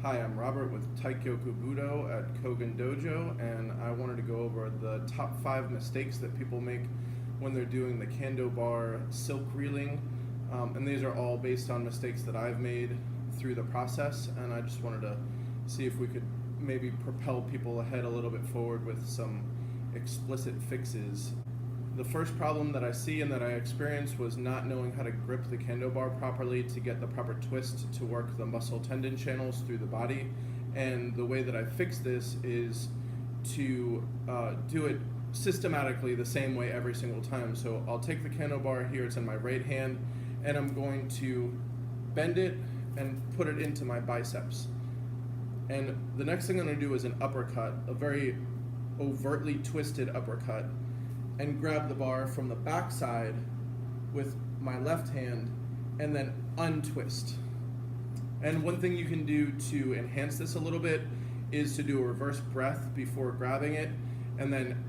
Hi, I'm Robert with Taikyoku Budo at Kogan Dojo, and I wanted to go over the top 5 mistakes that people make when they're doing the Cando bar Silkreeling. And these are all based on mistakes that I've made through the process, and I just wanted to see if we could maybe propel people ahead a little bit forward with some explicit fixes. The first problem that I see and that I experienced was not knowing how to grip the Cando bar properly to get the proper twist to work the muscle tendon channels through the body. And the way that I fix this is to do it systematically the same way every single time. So I'll take the Cando bar here, it's in my right hand, and I'm going to bend it and put it into my biceps. And the next thing I'm going to do is an uppercut, a very overtly twisted uppercut, and grab the bar from the back side with my left hand and then untwist. And one thing you can do to enhance this a little bit is to do a reverse breath before grabbing it, and then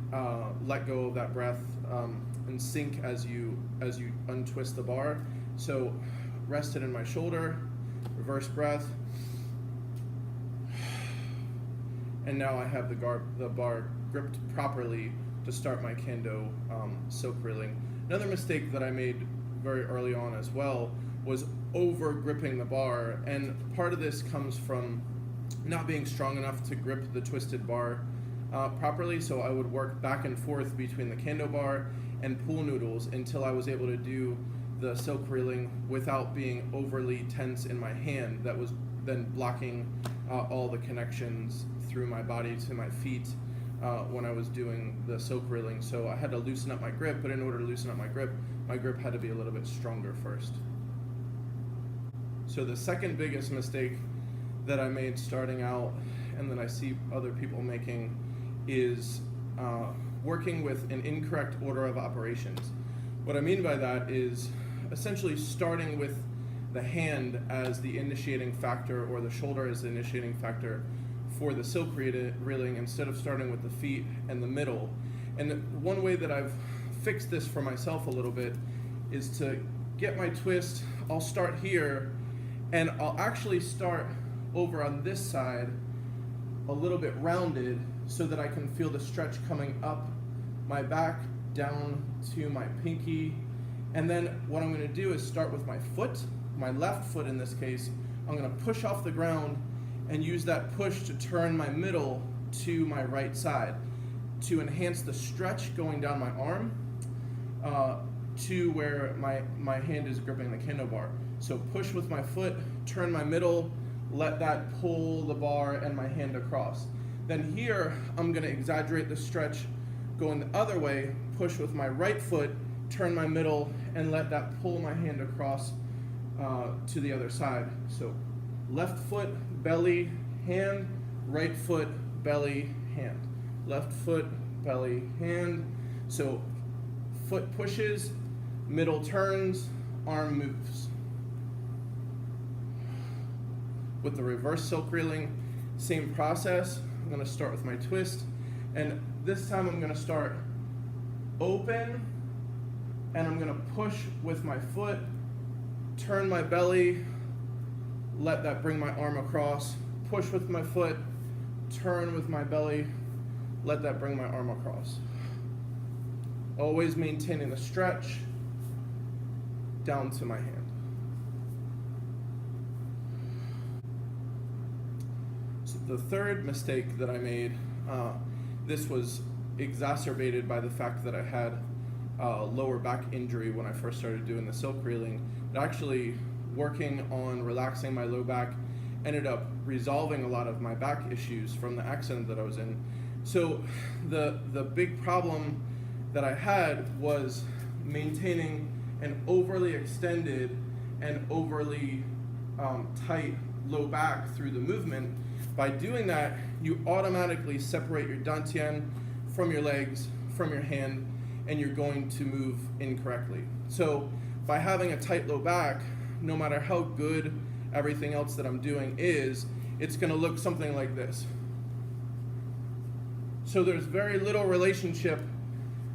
let go of that breath and sink as you untwist the bar. So rest it in my shoulder, reverse breath, and now I have the bar gripped properly to start my Cando Silkreeling. Another mistake that I made very early on as well was over gripping the bar, and part of this comes from not being strong enough to grip the twisted bar properly. So I would work back and forth between the Cando bar and pool noodles until I was able to do the Silkreeling without being overly tense in my hand. That was then blocking all the connections through my body to my feet when I was doing the Silkreeling. So I had to loosen up my grip, but in order to loosen up my grip had to be a little bit stronger first. So the second biggest mistake that I made starting out, and that I see other people making, is working with an incorrect order of operations. What I mean by that is essentially starting with the hand as the initiating factor or the shoulder as the initiating factor for the Silkreeling instead of starting with the feet and the middle. And one way that I've fixed this for myself a little bit is to get my twist. I'll start here, and I'll actually start over on this side a little bit rounded so that I can feel the stretch coming up my back down to my pinky. And then what I'm going to do is start with my foot, my left foot in this case. I'm going to push off the ground and use that push to turn my middle to my right side to enhance the stretch going down my arm to where my hand is gripping the Cando bar. So push with my foot, turn my middle, let that pull the bar and my hand across. Then here, I'm gonna exaggerate the stretch going the other way, push with my right foot, turn my middle, and let that pull my hand across to the other side. So left foot, belly, hand, right foot, belly, hand. Left foot, belly, hand. So foot pushes, middle turns, arm moves. With the reverse Silkreeling, same process. I'm going to start with my twist, and this time I'm going to start open, and I'm going to push with my foot, turn my belly, let that bring my arm across, push with my foot, turn with my belly, let that bring my arm across. Always maintaining the stretch down to my hand. So the third mistake that I made, this was exacerbated by the fact that I had a lower back injury when I first started doing the Silkreeling. But actually, working on relaxing my low back ended up resolving a lot of my back issues from the accident that I was in. So the big problem that I had was maintaining an overly extended and overly tight low back through the movement. By doing that, you automatically separate your dantian from your legs, from your hand, and you're going to move incorrectly. So by having a tight low back, no matter how good everything else that I'm doing is, it's going to look something like this. So there's very little relationship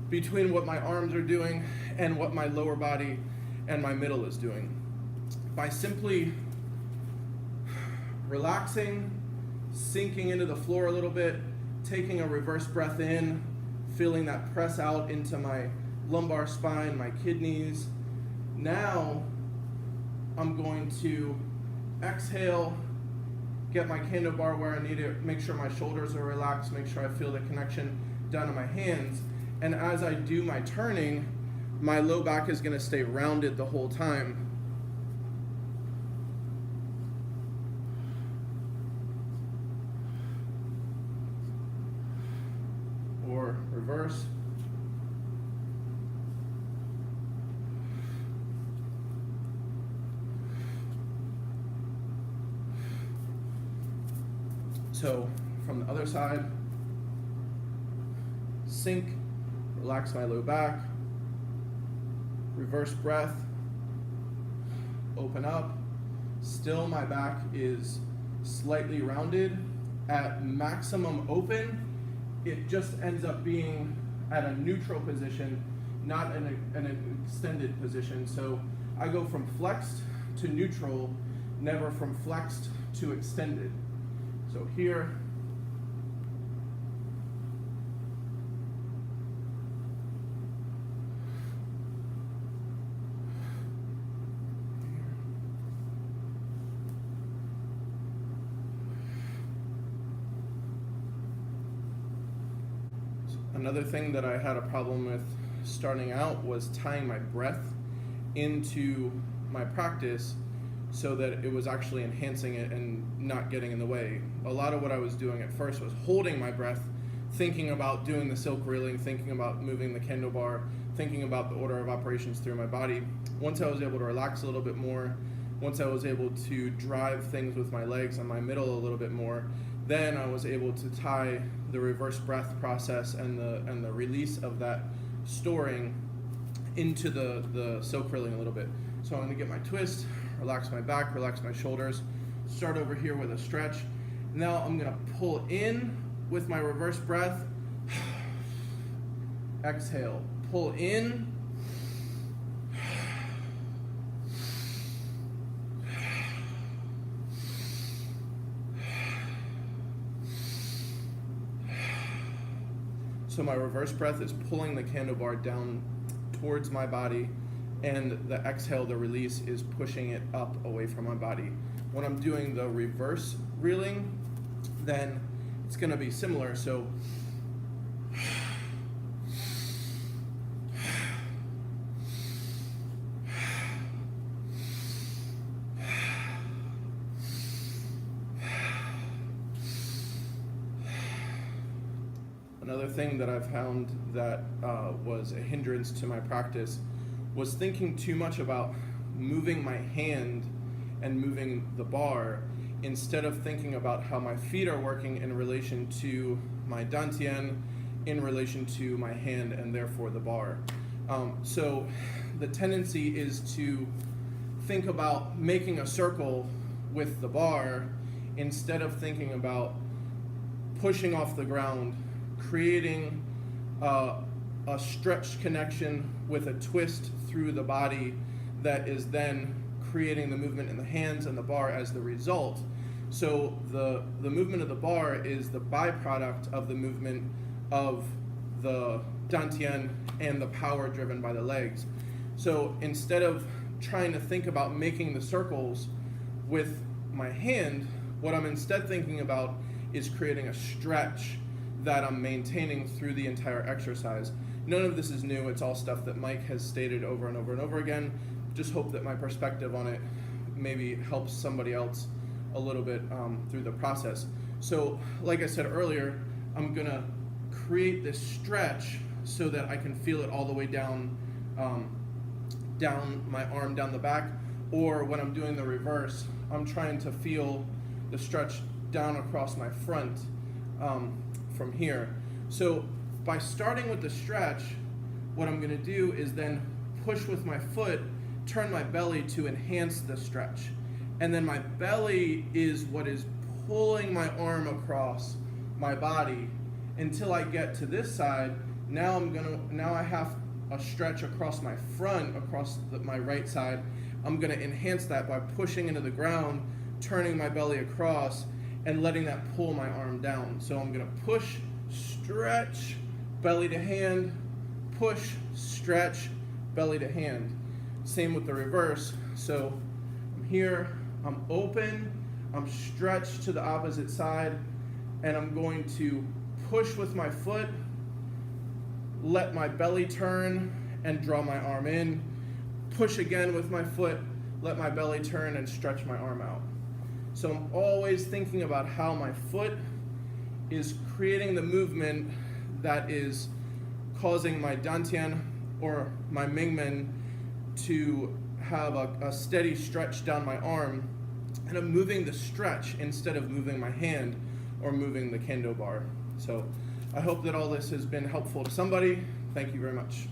between what my arms are doing and what my lower body and my middle is doing. By simply relaxing, sinking into the floor a little bit, taking a reverse breath in, feeling that press out into my lumbar spine, my kidneys. Now I'm going to exhale, get my Cando bar where I need it, make sure my shoulders are relaxed, make sure I feel the connection down to my hands. And as I do my turning, my low back is going to stay rounded the whole time. Or reverse. So from the other side, sink, relax my low back, reverse breath, open up. Still my back is slightly rounded. At maximum open, it just ends up being at a neutral position, not an extended position. So I go from flexed to neutral, never from flexed to extended. So here, another thing that I had a problem with starting out was tying my breath into my practice so that it was actually enhancing it and not getting in the way. A lot of what I was doing at first was holding my breath, thinking about doing the Silkreeling, thinking about moving the Cando bar, thinking about the order of operations through my body. Once I was able to relax a little bit more, once I was able to drive things with my legs and my middle a little bit more, then I was able to tie the reverse breath process and the release of that storing into the Silkreeling a little bit. So I'm going to get my twist, relax my back, relax my shoulders, start over here with a stretch. Now I'm going to pull in with my reverse breath, exhale, pull in, so my reverse breath is pulling the Cando bar down towards my body, and the exhale, the release, is pushing it up away from my body. When I'm doing the reverse reeling, then it's going to be similar. So another thing that I've found that was a hindrance to my practice was thinking too much about moving my hand and moving the bar instead of thinking about how my feet are working in relation to my dantian, in relation to my hand, and therefore the bar. So the tendency is to think about making a circle with the bar instead of thinking about pushing off the ground, creating a stretched connection with a twist through the body that is then creating the movement in the hands and the bar as the result. So the movement of the bar is the byproduct of the movement of the dantian and the power driven by the legs. So instead of trying to think about making the circles with my hand, what I'm instead thinking about is creating a stretch that I'm maintaining through the entire exercise. None of this is new. It's all stuff that Mike has stated over and over and over again. Just hope that my perspective on it maybe helps somebody else a little bit through the process. So like I said earlier, I'm gonna create this stretch so that I can feel it all the way down, down my arm, down the back, or when I'm doing the reverse, I'm trying to feel the stretch down across my front from here. So by starting with the stretch, what I'm gonna do is then push with my foot, turn my belly to enhance the stretch. And then my belly is what is pulling my arm across my body until I get to this side. Now I have a stretch across my front, across my right side. I'm gonna enhance that by pushing into the ground, turning my belly across and letting that pull my arm down. So I'm gonna push, stretch, belly to hand, push, stretch, belly to hand. Same with the reverse. So I'm here, I'm open, I'm stretched to the opposite side, and I'm going to push with my foot, let my belly turn and draw my arm in, push again with my foot, let my belly turn and stretch my arm out. So I'm always thinking about how my foot is creating the movement that is causing my dantian or my mingmen to have a steady stretch down my arm, and I'm moving the stretch instead of moving my hand or moving the kendo bar. So I hope that all this has been helpful to somebody. Thank you very much.